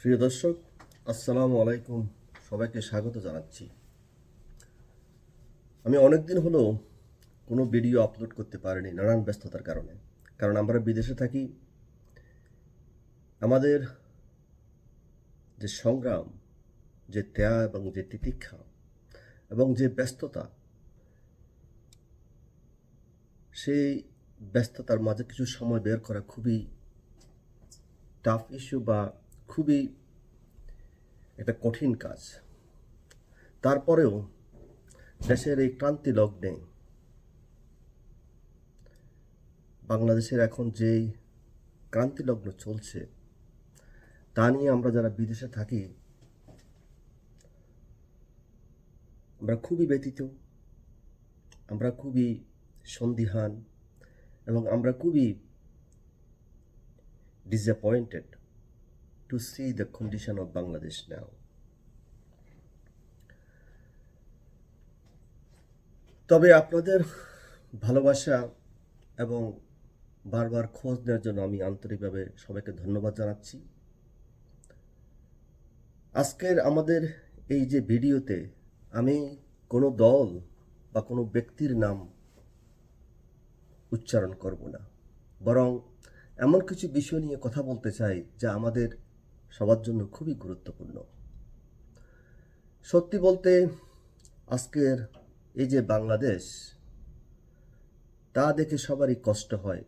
প্রিয় দর্শক, আসসালামু আলাইকুম। সবাইকে স্বাগত জানাচ্ছি। আমি অনেকদিন হলো কোনো ভিডিও আপলোড করতে পারিনি নানান ব্যস্ততার কারণে। কারণ আমরা বিদেশে থাকি। আমাদের যে সংগ্রাম, যে ত্যাগ এবং যে তিতিক্ষা এবং যে ব্যস্ততা, সেই ব্যস্ততার মাঝে কিছু সময় বের করা খুবই টাফ ইস্যু বা খুবই একটা কঠিন কাজ। তারপরেও দেশের এই ক্রান্তি লগ্নে বাংলাদেশের এখন যেই ক্রান্তিলগ্ন চলছে তা নিয়ে আমরা যারা বিদেশে থাকি আমরা খুবই ব্যথিত, আমরা খুবই সন্দিহান এবং আমরা খুবই disappointed to see the condition of Bangladesh now. তবে আপনাদের ভালোবাসা এবং বারবার খোঁজ নেওয়ার জন্য আমি আন্তরিকভাবে সবাইকে ধন্যবাদ জানাচ্ছি। আজকের আমাদের এই যে ভিডিওতে আমি কোনো দল বা কোনো ব্যক্তির নাম উচ্চারণ করব না, বরং এমন কিছু বিষয় নিয়ে কথা বলতে চাই যা আমাদের সবার জন্য খুবই গুরুত্বপূর্ণ। সত্যি বলতে আজকের এই যে বাংলাদেশ, তা দেখে সবারই কষ্ট হয়,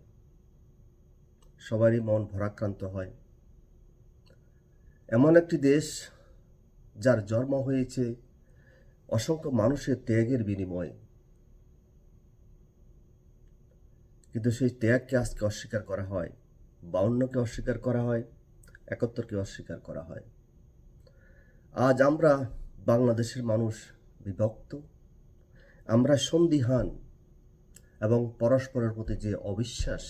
সবারই মন ভারাক্রান্ত হয়। এমন একটি দেশ যার জন্ম হয়েছে অসংখ্য মানুষের ত্যাগের বিনিময়ে, কিন্তু সেই ত্যাগকে আজকে অস্বীকার করা হয়, 52কে অস্বীকার করা হয়, 71কে অস্বীকার করা হয়। আজ আমরা বাংলাদেশের মানুষ বিভক্ত, আমরা সন্দিহান এবং পরস্পরের প্রতি যে অবিশ্বাস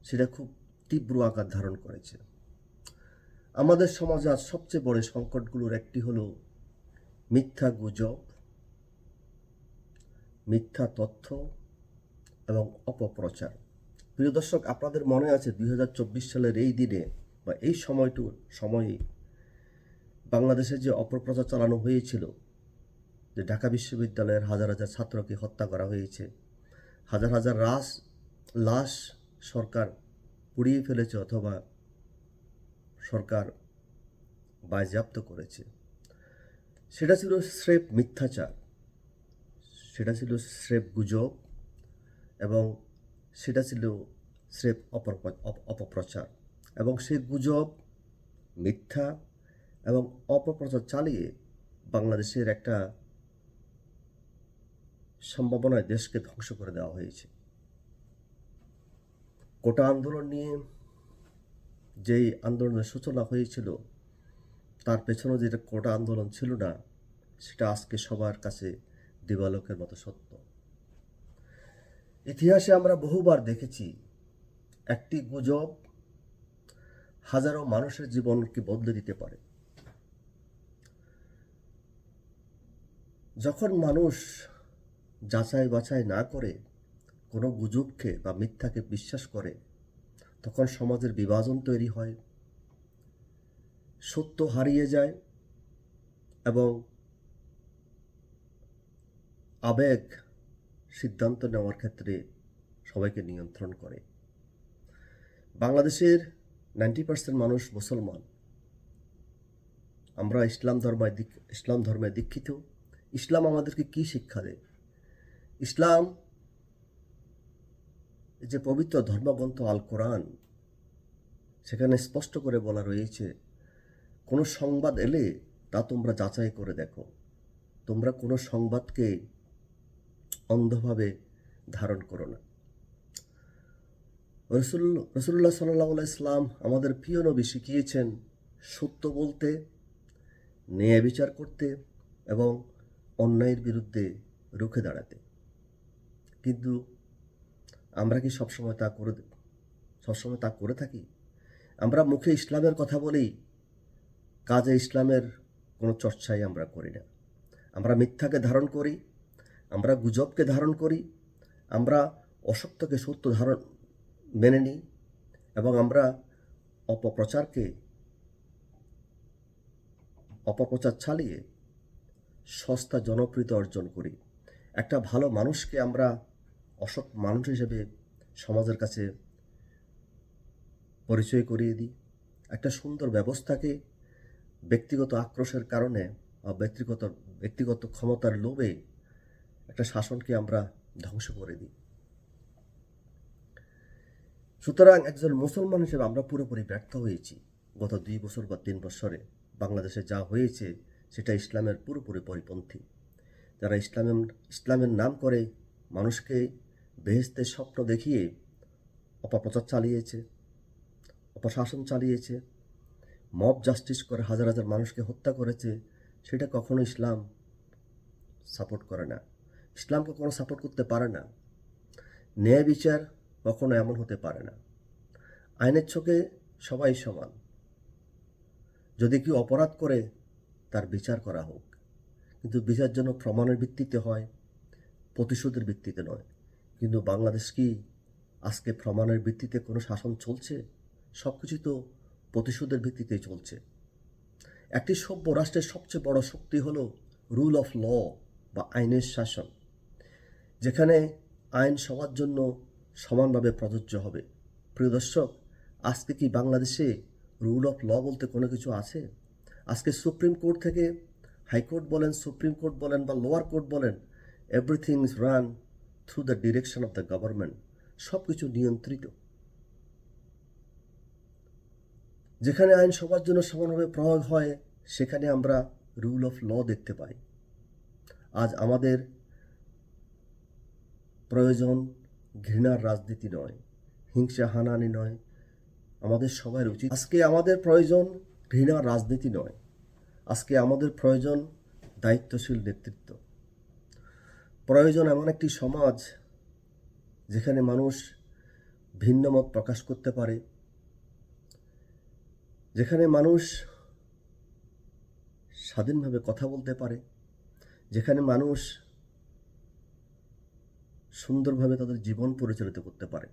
সেটা খুব তীব্র আকার ধারণ করেছে। আমাদের সমাজে আজ সবচেয়ে বড় সংকটগুলোর একটি হলো মিথ্যা গুজব, মিথ্যা তথ্য এবং অপপ্রচার। প্রিয় দর্শক, আপনাদের মনে আছে 2024 সালের এই দিনে বা এই সময়ে বাংলাদেশে যে অপপ্রচার চালানো হয়েছিল, যে ঢাকা বিশ্ববিদ্যালয়ের হাজার হাজার ছাত্রকে হত্যা করা হয়েছে, হাজার হাজার লাশ সরকার পুড়িয়ে ফেলেছে অথবা সরকার বাজেয়াপ্ত করেছে, সেটা ছিল স্রেফ মিথ্যাচার, সেটা ছিল স্রেফ গুজব এবং সেটা ছিল স্রেফ অপপ্রচার। এবং সেই গুজব, মিথ্যা এবং অপপ্রচার চালিয়ে বাংলাদেশের একটা সম্ভাবনায় দেশকে ধ্বংস করে দেওয়া হয়েছে। কোটা আন্দোলন নিয়ে যেই আন্দোলনের সূচনা হয়েছিল, তার পেছনে যেটা কোটা আন্দোলন ছিল না, সেটা আজকে সবার কাছে দিবালোকের মতো সত্য। ইতিহাসে আমরা বহুবার দেখেছি একটি গুজব হাজারো মানুষের জীবনকে বদলে দিতে পারে। যখন মানুষ যাচাই বাছাই না করে কোনো গুজবকে বা মিথ্যাকে বিশ্বাস করে, তখন সমাজের বিভাজন তৈরি হয়, সত্য হারিয়ে যায় এবং আবেগ সিদ্ধান্ত নেওয়ার ক্ষেত্রে সবাইকে নিয়ন্ত্রণ করে। বাংলাদেশের 90% মানুষ মুসলমান। আমরা ইসলাম ধর্মে দীক্ষিত। ইসলাম আমাদেরকে কি শিক্ষা দেয়? ইসলাম যে পবিত্র ধর্মগ্রন্থ আল কোরআন, সেখানে স্পষ্ট করে বলা রয়েছে, কোনো সংবাদ এলে তা তোমরা যাচাই করে দেখো। তোমরা কোনো সংবাদকে অন্ধভাবে ধারণ করো না। রসুল্লাহ সাল্লাহ ইসলাম আমাদের প্রিয় নবী শিখিয়েছেন সত্য বলতে, ন্যায় বিচার করতে এবং অন্যায়ের বিরুদ্ধে রুখে দাঁড়াতে। কিন্তু আমরা কি সবসময় তা করে থাকি? আমরা মুখে ইসলামের কথা বলি, কাজে ইসলামের কোনো চর্চাই আমরা করি না। আমরা মিথ্যাকে ধারণ করি, আমরা গুজবকে ধারণ করি, আমরা অসত্যকে সত্য মেনে নিই এবং আমরা অপপ্রচার চালিয়ে সস্তা জনপ্রিয়তা অর্জন করি। একটা ভালো মানুষকে আমরা অসৎ মানুষ হিসেবে সমাজের কাছে পরিচয় করিয়ে দিই। একটা সুন্দর ব্যবস্থাকে ব্যক্তিগত আক্রোশের কারণে বা ব্যক্তিগত ক্ষমতার লোভে একটা শাসনকে আমরা ধ্বংস করে দিই। সুতরাং একজন মুসলমান হিসেবে আমরা পুরোপুরি ব্যর্থ হয়েছি। গত 2 বছর বা 3 বছরে বাংলাদেশে যা হয়েছে সেটা ইসলামের পুরোপুরি পরিপন্থী। যারা ইসলামের নাম করে মানুষকে বেহেশতের স্বপ্ন দেখিয়ে অপপ্রচার চালিয়েছে, অপশাসন চালিয়েছে, মব জাস্টিস করে হাজার হাজার মানুষকে হত্যা করেছে, সেটা কখনো ইসলাম সাপোর্ট করে না। ইসলাম কখনো সাপোর্ট করতে পারে না। ন্যায় বিচার কখনো এমন হতে পারে না। আইনের চোখে সবাই সমান। যদি কেউ অপরাধ করে তার বিচার করা হোক, কিন্তু বিচার যেন প্রমাণের ভিত্তিতে হয়, প্রতিশোধের ভিত্তিতে নয়। কিন্তু বাংলাদেশ কি আজকে প্রমাণের ভিত্তিতে কোনো শাসন চলছে? সব কিছু তো প্রতিশোধের ভিত্তিতেই চলছে। একটি সভ্য রাষ্ট্রের সবচেয়ে বড় শক্তি হলো রুল অফ ল বা আইনের শাসন, যেখানে আইন সবার জন্য সমানভাবে প্রযোজ্য হবে। প্রিয় দর্শক, আজকে কি বাংলাদেশে রুল অফ ল বলতে কোনো কিছু আছে? আজকে সুপ্রিম কোর্ট থেকে হাইকোর্ট বলেন, সুপ্রিম কোর্ট বলেন বা লোয়ার কোর্ট বলেন, everything is run through the direction of the government. সব কিছু নিয়ন্ত্রিত। যেখানে আইন সবার জন্য সমানভাবে প্রয়োগ হয়, সেখানে আমরা রুল অফ ল দেখতে পাই। আজ আমাদের প্রয়োজন ঘৃণার রাজনীতি নয়, হিংসা হানাহানি নয়। আমাদের সবার উচিত, আজকে আমাদের প্রয়োজন ঘৃণার রাজনীতি নয়, আজকে আমাদের প্রয়োজন দায়িত্বশীল নেতৃত্ব। প্রয়োজন এমন একটি সমাজ যেখানে মানুষ ভিন্ন মত প্রকাশ করতে পারে, যেখানে মানুষ স্বাধীনভাবে কথা বলতে পারে, যেখানে মানুষ সুন্দরভাবে তাদের জীবন পরিচালিত করতে পারে,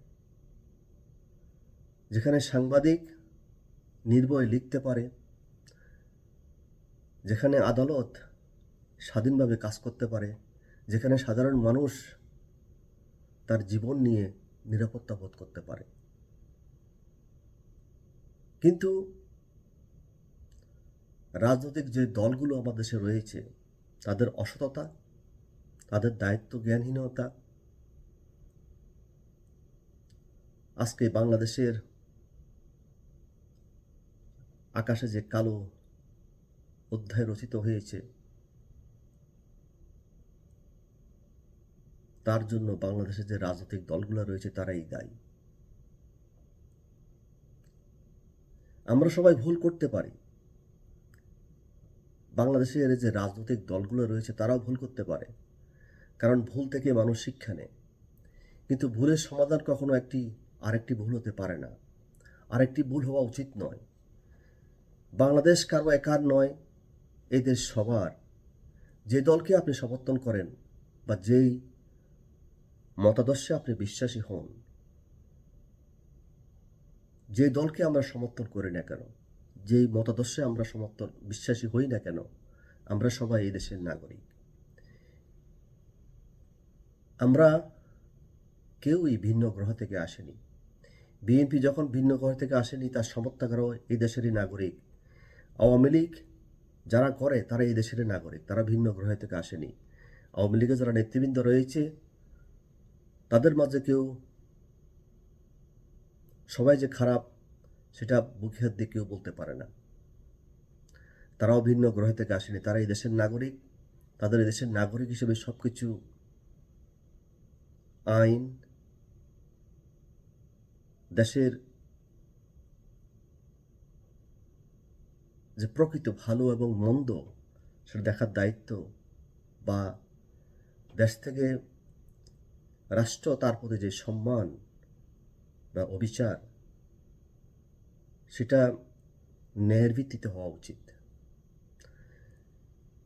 যেখানে সাংবাদিক নির্ভয়ে লিখতে পারে, যেখানে আদালত স্বাধীনভাবে কাজ করতে পারে, যেখানে সাধারণ মানুষ তার জীবন নিয়ে নিরাপত্তা বোধ করতে পারে। কিন্তু রাজনৈতিক যে দলগুলো আমাদের দেশে রয়েছে, তাদের অসততা, তাদের দায়িত্ব জ্ঞানহীনতা আজকে বাংলাদেশের আকাশে যে কালো অধ্যায় রচিত হয়েছে, তার জন্য বাংলাদেশের যে রাজনৈতিক দলগুলো রয়েছে তারাই দায়ী। আমরা সবাই ভুল করতে পারি। বাংলাদেশের যে রাজনৈতিক দলগুলো রয়েছে তারাও ভুল করতে পারে, কারণ ভুল থেকে মানুষ শিক্ষা নেয়। কিন্তু ভুলের সমাধান কখনো আরেকটি ভুল হতে পারে না, আরেকটি ভুল হওয়া উচিত নয়। বাংলাদেশ কারো একার নয়, এই দেশ সবার। যে দলকে আপনি সমর্থন করেন বা যেই মতাদর্শে আপনি বিশ্বাসী হন, যে দলকে আমরা সমর্থন করি না কেন, যেই মতাদর্শে আমরা বিশ্বাসী হই না কেন, আমরা সবাই এই দেশের নাগরিক। আমরা কেউই ভিন্ন গ্রহ থেকে আসেনি। বিএনপি যখন ভিন্ন গ্রহ থেকে আসেনি, তার সমর্থকরাও এই দেশেরই নাগরিক। আওয়ামী লীগ যারা করে তারা এই দেশেরই নাগরিক, তারা ভিন্ন গ্রহ থেকে আসেনি। আওয়ামী লীগের যারা নেতৃবৃন্দ রয়েছে তাদের মাঝে সবাই যে খারাপ সেটা মুখে হাত দিয়ে কেউ বলতে পারে না। তারাও ভিন্ন গ্রহ থেকে আসেনি, তারা এই দেশের নাগরিক। তাদের এই দেশের নাগরিক হিসেবে সব কিছু আইন, দেশের যে প্রকৃত ভালো এবং মন্দ সেটা দেখার দায়িত্ব, বা দেশ থেকে রাষ্ট্র তার প্রতি যে সম্মান বা অবিচার, সেটা ন্যায়ের ভিত্তিতে হওয়া উচিত।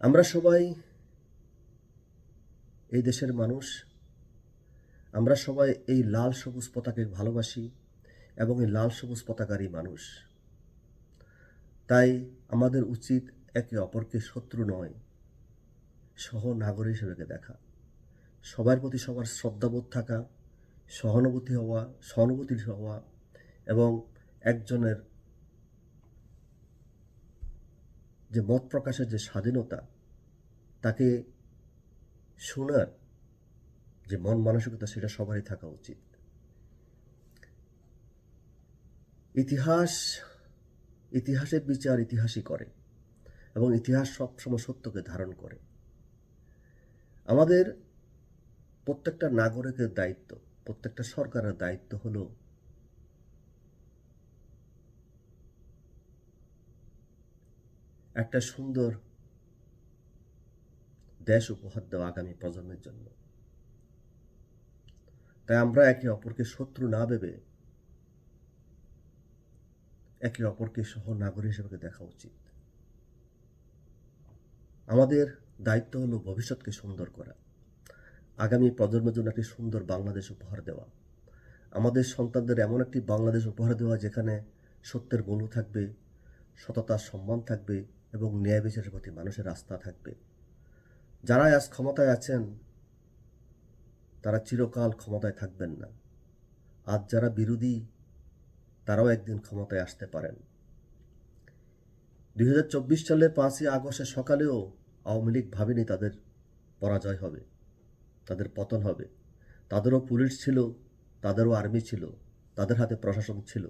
আমরা সবাই এই দেশের মানুষ, আমরা সবাই এই লাল সবুজ পতাকাকে ভালোবাসি এবং এই লাল সবুজ পতাকারই মানুষ। তাই আমাদের উচিত একে অপরকে শত্রু নয়, সহ নাগরিক হিসেবে দেখা, সবার প্রতি সবার শ্রদ্ধাবোধ থাকা, সহানুভূতিশীল হওয়া এবং একজনের যে মত প্রকাশের যে স্বাধীনতা, তাকে শোনার যে মন মানসিকতা, সেটা সবারই থাকা উচিত। ইতিহাসের বিচার ইতিহাসই করে এবং ইতিহাস সবসময় সত্যকে ধারণ করে। আমাদের প্রত্যেকটা নাগরিকের দায়িত্ব, প্রত্যেকটা সরকারের দায়িত্ব হলো একটা সুন্দর দেশ উপহার দেওয়া আগামী প্রজন্মের জন্য। তাই আমরা একে অপরকে শত্রু না ভেবে একে অপরকে সহ নাগরিক হিসেবে দেখা উচিত। আমাদের দায়িত্ব হলো ভবিষ্যৎকে সুন্দর করা, আগামী প্রজন্মের জন্য একটি সুন্দর বাংলাদেশ উপহার দেওয়া, আমাদের সন্তানদের এমন একটি বাংলাদেশ উপহার দেওয়া যেখানে সত্যের মূল্য থাকবে, সততার সম্মান থাকবে এবং ন্যায় বিচারের প্রতি মানুষের আস্থা থাকবে। যারা আজ ক্ষমতায় আছেন তারা চিরকাল ক্ষমতায় থাকবেন না। আজ যারা বিরোধী তারাও একদিন ক্ষমতায় আসতে পারেন। 2024 সালের 5ই আগস্টের সকালেও আওয়ামী লীগ ভাবেনি তাদের পরাজয় হবে, তাদের পতন হবে। তাদেরও পুলিশ ছিল, তাদেরও আর্মি ছিল, তাদের হাতে প্রশাসন ছিল,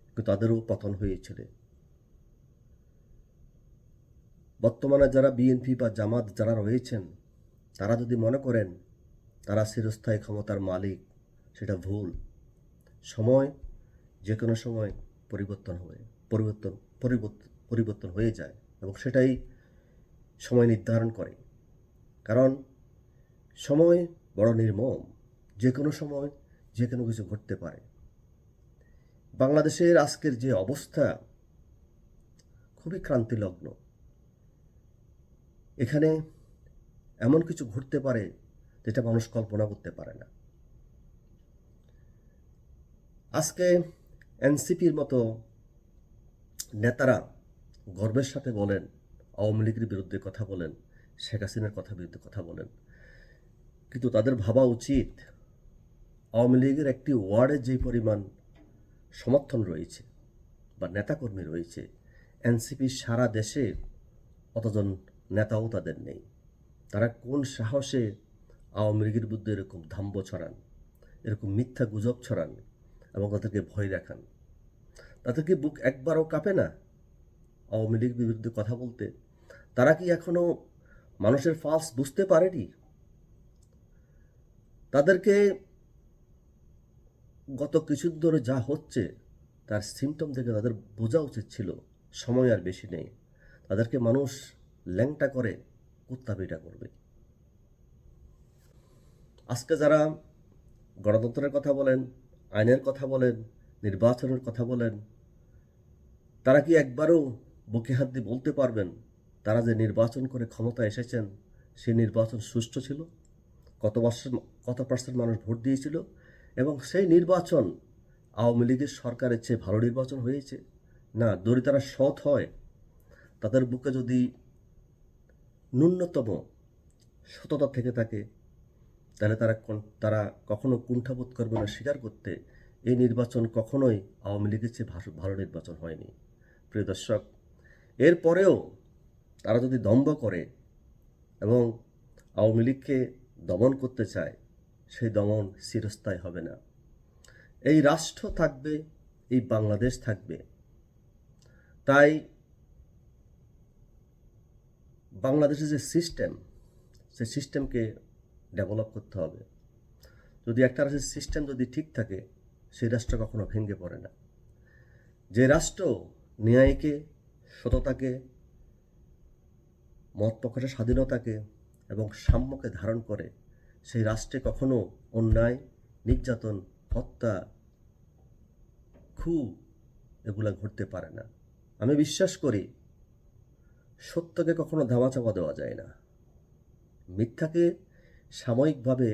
কিন্তু তাদেরও পতন হয়েছিল। বর্তমানে যারা বিএনপি বা জামাত যারা রয়েছেন, তারা যদি মনে করেন তারা চিরস্থায়ী ক্ষমতার মালিক, সেটা ভুল। সময় যে কোনো সময় পরিবর্তন হয়ে যায় এবং সেটাই সময় নির্ধারণ করে। কারণ সময় বড় নির্মম, যে কোনো সময় যে কোনো কিছু ঘটতে পারে। বাংলাদেশের আজকের যে অবস্থা খুবই ক্রান্তিলগ্ন। এখানে এমন কিছু ঘটতে পারে যেটা মানুষ কল্পনা করতে পারে না। আজকে এনসিপির মতো নেতারা গর্বের সাথে বলেন, আওয়ামী লীগের বিরুদ্ধে কথা বলেন, শেখ হাসিনার বিরুদ্ধে কথা বলেন, কিন্তু তাদের ভাবা উচিত আওয়ামী লীগের একটি ওয়ার্ডে যে পরিমাণ সমর্থন রয়েছে বা নেতাকর্মী রয়েছে, এনসিপির সারা দেশে অতজন নেতাও তাদের নেই। তারা কোন সাহসে আওয়ামী লীগের বিরুদ্ধে এরকম ধাম্ব ছড়ান, এরকম মিথ্যা গুজব ছড়ান এবং তাদেরকে ভয় দেখান? তাদেরকে বুক একবারও কাঁপে না আওয়ামী লীগের বিরুদ্ধে কথা বলতে? তারা কি এখনো মানুষের পালস বুঝতে পারেনি? তাদেরকে গত কিছুদিন ধরে যা হচ্ছে তার সিমটম থেকে তাদের বোঝা উচিত ছিল সময় আর বেশি নেই। তাদেরকে মানুষ ল্যাংটা করে কুত্তা পিটা করবে। আজকে যারা গণতন্ত্রের কথা বলেন, আইনের কথা বলেন, নির্বাচনের কথা বলেন, তারা কি একবারও বুকে হাত দিয়ে বলতে পারবেন তারা যে নির্বাচন করে ক্ষমতায় এসেছেন সেই নির্বাচন সুষ্ঠু ছিল? কত পার্সেন্ট মানুষ ভোট দিয়েছিল এবং সেই নির্বাচন আওয়ামী লীগের সরকারের চেয়ে ভালো নির্বাচন হয়েছে? না। যদি তারা সৎ হয়, তাদের বুকে যদি ন্যূনতম সততা থেকে থাকে, তাহলে তারা কখনো কুণ্ঠাবোধ করবে না স্বীকার করতে এই নির্বাচন কখনোই আওয়ামী লীগের চেয়ে ভালো নির্বাচন হয়নি। প্রিয় দর্শক, এরপরেও তারা যদি দম্ভ করে এবং আওয়ামী লীগকে দমন করতে চায়, সেই দমন চিরস্থায়ী হবে না। এই রাষ্ট্র থাকবে, এই বাংলাদেশ থাকবে। তাই বাংলাদেশের যে সিস্টেম, সেই সিস্টেমকে ডেভেলপ করতে হবে। যদি একটা রাষ্ট্রের সিস্টেম যদি ঠিক থাকে, সেই রাষ্ট্র কখনো ভেঙে পড়ে না। যে রাষ্ট্র ন্যায়কে, সততাকে, মত প্রকাশের স্বাধীনতাকে এবং সাম্যকে ধারণ করে, সেই রাষ্ট্রে কখনো অন্যায়, নির্যাতন, হত্যা, খুন এগুলা ঘটতে পারে না। আমি বিশ্বাস করি সত্যকে কখনো ধামাচাপা দেওয়া যায় না। মিথ্যাকে সাময়িকভাবে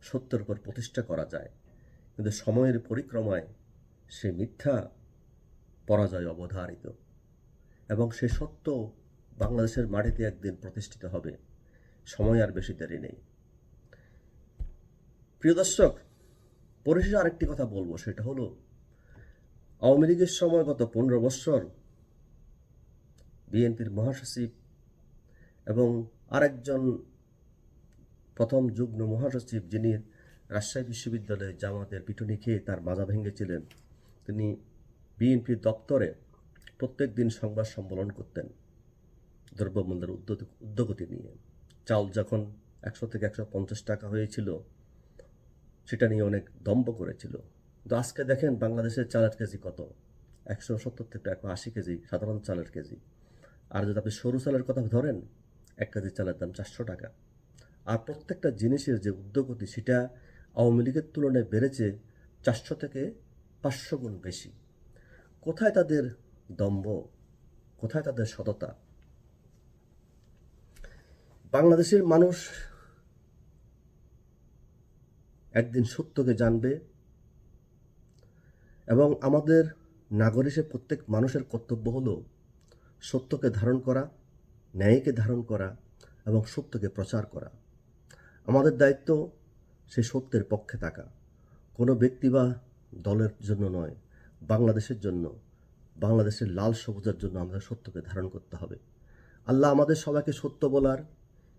সত্যের উপর প্রতিষ্ঠা করা যায়, কিন্তু সময়ের পরিক্রমায় সে মিথ্যা পরাজয় অবধারিত। এবং সে সত্য বাংলাদেশের মাটিতে একদিন প্রতিষ্ঠিত হবে। সময় আর বেশি দেরি নেই। প্রিয় দর্শক, পরিশেষে আরেকটি কথা বলবো, সেটা হলো আওয়ামী লীগের সময় গত 15 বৎসর বিএনপির মহাসচিব এবং আরেকজন প্রথম যুগ্ম মহাসচিব, যিনি রাজশাহী বিশ্ববিদ্যালয়ে জামাতের পিটুনি খেয়ে তার মাজা ভেঙেছিলেন, তিনি বিএনপির দপ্তরে প্রত্যেক দিন সংবাদ সম্মেলন করতেন দ্রব্যমূল্যের ঊর্ধ্বগতি নিয়ে। চাল যখন 100 থেকে 150 টাকা হয়েছিল, সেটা নিয়ে অনেক দম্ভ করেছিল। কিন্তু আজকে দেখেন বাংলাদেশের চালের কেজি কত, 170 থেকে 180 কেজি সাধারণ চালের কেজি। আর যদি আপনি সরু চালের কথা ধরেন, 1 কেজি চালের দাম 400 টাকা। আর প্রত্যেকটা জিনিসের যে ঊর্ধ্বগতি, সেটা আওয়ামী লীগের তুলনায় বেড়েছে 400 থেকে 500 গুণ বেশি। কোথায় তাদের দম্ভ, কোথায় তাদের সততা? বাংলাদেশের মানুষ একদিন সত্যকে জানবে এবং আমাদের নাগরিকের প্রত্যেক মানুষের কর্তব্য হলো সত্যকে ধারণ করা, ন্যায়কে ধারণ করা এবং সত্যকে প্রচার করা। আমাদের দায়িত্ব সেই সত্যের পক্ষে থাকা, কোনো ব্যক্তি বা দলের জন্য নয়, বাংলাদেশের জন্য, বাংলাদেশের লাল সবুজের জন্য আমাদের সত্যকে ধারণ করতে হবে। আল্লাহ আমাদের সবাইকে সত্য বলার,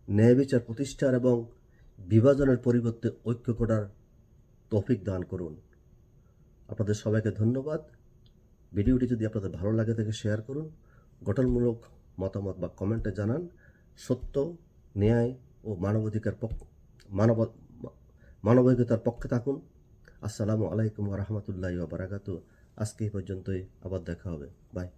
ন্যায় বিচার প্রতিষ্ঠার এবং বিভাজনের পরিবর্তে ঐক্য করার তৌফিক দান করুন। আপনাদের সবাইকে ধন্যবাদ। ভিডিওটি যদি আপনাদের ভালো লাগে থাকে শেয়ার করুন, গঠনমূলক মতামত বা কমেন্টে জানান। সত্য, ন্যায় ও মানবিকতার পক্ষে থাকুন। আসসালামু আলাইকুম ওয়া রাহমাতুল্লাহি ওয়া বারাকাতুহু। আজকে এই পর্যন্তই, আবার দেখা হবে। বাই।